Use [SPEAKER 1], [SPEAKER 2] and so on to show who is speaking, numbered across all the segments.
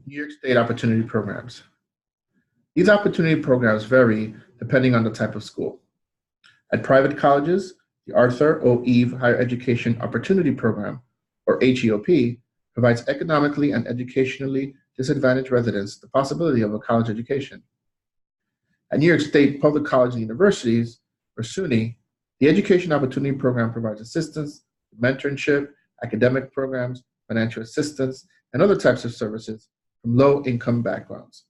[SPEAKER 1] New York State Opportunity Programs. These opportunity programs vary depending on the type of school. At private colleges, the Arthur O. Eve Higher Education Opportunity Program, or HEOP, provides economically and educationally disadvantaged residents the possibility of a college education. At New York State Public Colleges and Universities, or SUNY, the Education Opportunity Program provides assistance, mentorship, academic programs, financial assistance, and other types of services from low-income backgrounds.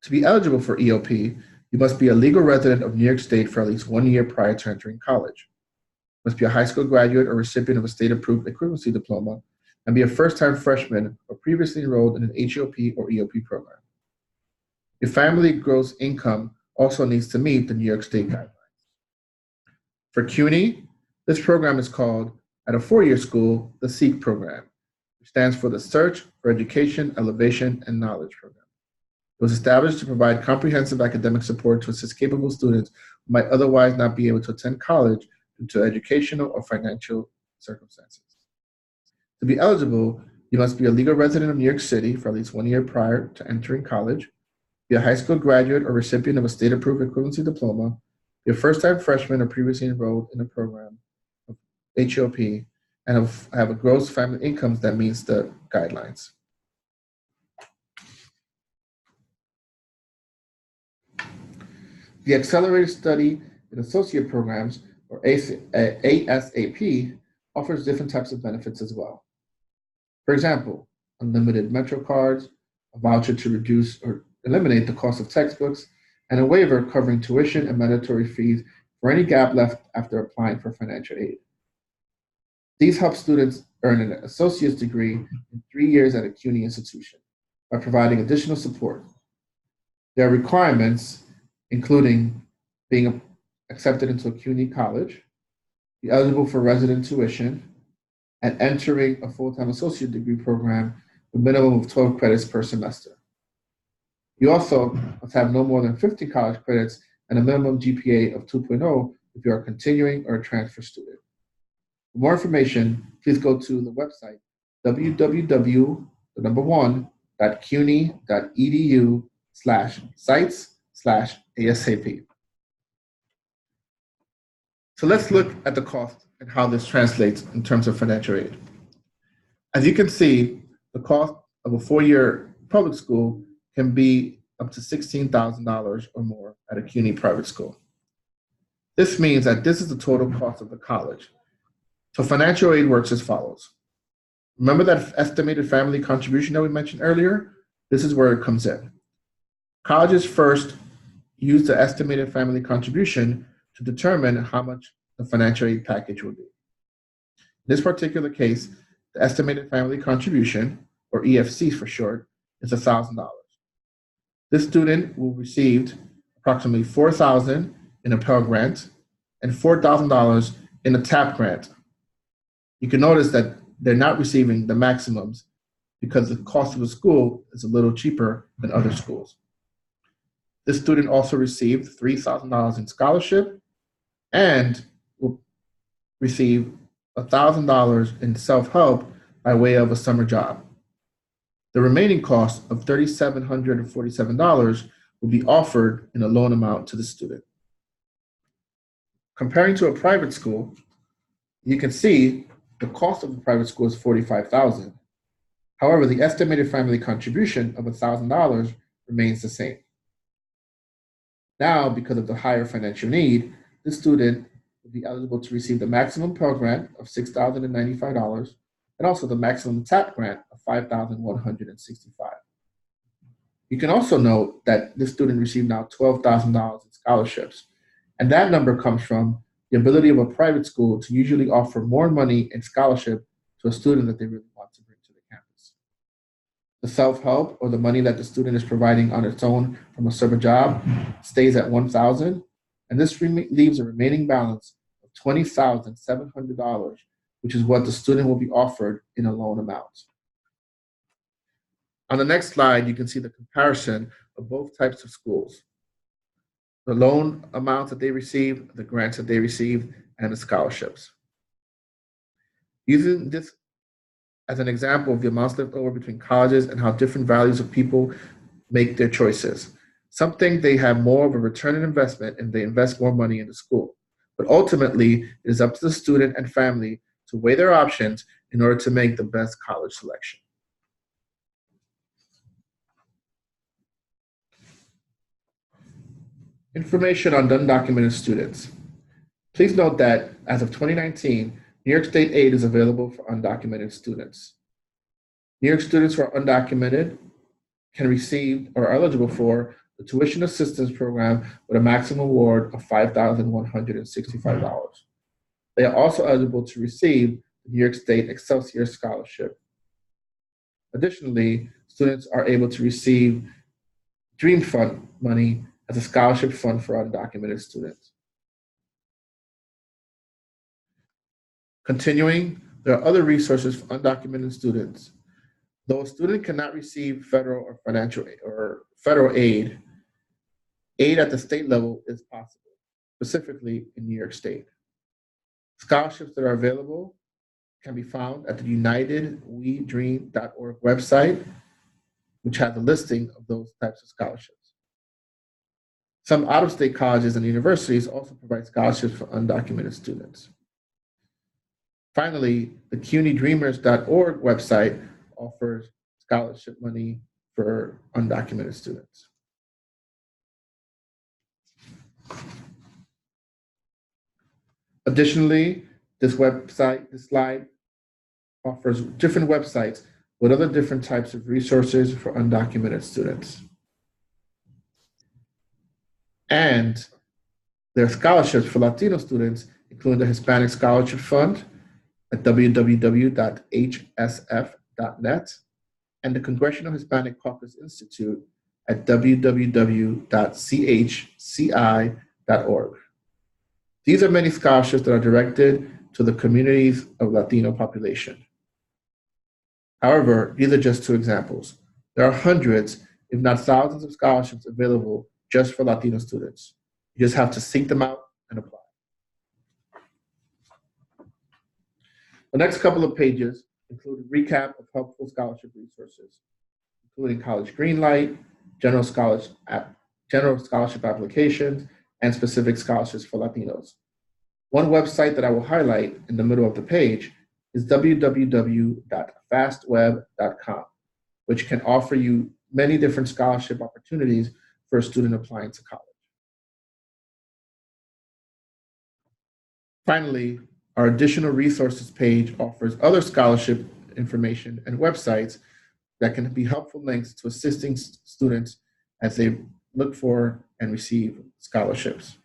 [SPEAKER 1] To be eligible for EOP, you must be a legal resident of New York State for at least 1 year prior to entering college. You must be a high school graduate or recipient of a state-approved equivalency diploma and be a first-time freshman or previously enrolled in an HEOP or EOP program. Your family gross income also needs to meet the New York State guidelines. For CUNY, this program is called, at a 4-year school, the SEEK program, which stands for the Search for Education, Elevation, and Knowledge program. It was established to provide comprehensive academic support to assist capable students who might otherwise not be able to attend college due to educational or financial circumstances. To be eligible, you must be a legal resident of New York City for at least 1 year prior to entering college, be a high school graduate or recipient of a state-approved equivalency diploma, be a first-time freshman or previously enrolled in a program of HEOP, and have a gross family income that meets the guidelines. The Accelerated Study in Associate Programs, or ASAP, offers different types of benefits as well. For example, unlimited Metro cards, a voucher to reduce or eliminate the cost of textbooks, and a waiver covering tuition and mandatory fees for any gap left after applying for financial aid. These help students earn an associate's degree in 3 years at a CUNY institution by providing additional support. There are requirements including being accepted into a CUNY college, be eligible for resident tuition, and entering a full-time associate degree program with a minimum of 12 credits per semester. You also must have no more than 50 college credits and a minimum GPA of 2.0 if you are a continuing or a transfer student. For more information, please go to the website www.cuny.edu/sites/ASAP. So let's look at the cost and how this translates in terms of financial aid. As you can see, the cost of a 4-year public school can be up to $16,000 or more at a CUNY private school. This means that this is the total cost of the college. So financial aid works as follows. Remember that estimated family contribution that we mentioned earlier? This is where it comes in. Colleges first use the estimated family contribution to determine how much the financial aid package will be. In this particular case, the estimated family contribution, or EFC for short, is $1,000. This student will receive approximately $4,000 in a Pell Grant and $4,000 in a TAP grant. You can notice that they're not receiving the maximums because the cost of the school is a little cheaper than other schools. This student also received $3,000 in scholarship and will receive $1,000 in self-help by way of a summer job. The remaining cost of $3,747 will be offered in a loan amount to the student. Comparing to a private school, you can see the cost of the private school is $45,000. However, the estimated family contribution of $1,000 remains the same. Now, because of the higher financial need, the student will be eligible to receive the maximum Pell Grant of $6,095 and also the maximum TAP grant of $5,165. You can also note that this student received now $12,000 in scholarships, and that number comes from the ability of a private school to usually offer more money in scholarship to a student that they really want to bring to the campus. The self-help, or the money that the student is providing on its own from a summer job, stays at $1,000, and this leaves a remaining balance of $20,700, which is what the student will be offered in a loan amount. On the next slide, you can see the comparison of both types of schools: the loan amounts that they receive, the grants that they receive, and the scholarships. Using this as an example of the amounts left over between colleges and how different values of people make their choices. Some think they have more of a return on investment and they invest more money into school. But ultimately, it is up to the student and family to weigh their options in order to make the best college selection. Information on undocumented students. Please note that as of 2019, New York State aid is available for undocumented students. New York students who are undocumented can receive or are eligible for the tuition assistance program with a maximum award of $5,165. They are also eligible to receive the New York State Excelsior Scholarship. Additionally, students are able to receive Dream Fund money as a scholarship fund for undocumented students. Continuing, there are other resources for undocumented students. Though a student cannot receive federal or federal aid, aid at the state level is possible, specifically in New York State. Scholarships that are available can be found at the unitedwedream.org website, which has a listing of those types of scholarships. Some out-of-state colleges and universities also provide scholarships for undocumented students. Finally, the CUNYDreamers.org website offers scholarship money for undocumented students. Additionally, this slide offers different websites with other different types of resources for undocumented students. And there are scholarships for Latino students, including the Hispanic Scholarship Fund at www.hsf.net and the Congressional Hispanic Caucus Institute at www.chci.org. These are many scholarships that are directed to the communities of Latino population. However, these are just two examples. There are hundreds, if not thousands, of scholarships available just for Latino students. You just have to seek them out and apply. The next couple of pages include a recap of helpful scholarship resources, including College Greenlight, general scholarship applications, and specific scholarships for Latinos. One website that I will highlight in the middle of the page is www.fastweb.com, which can offer you many different scholarship opportunities for a student applying to college. Finally, our additional resources page offers other scholarship information and websites that can be helpful links to assisting students as they look for and receive scholarships.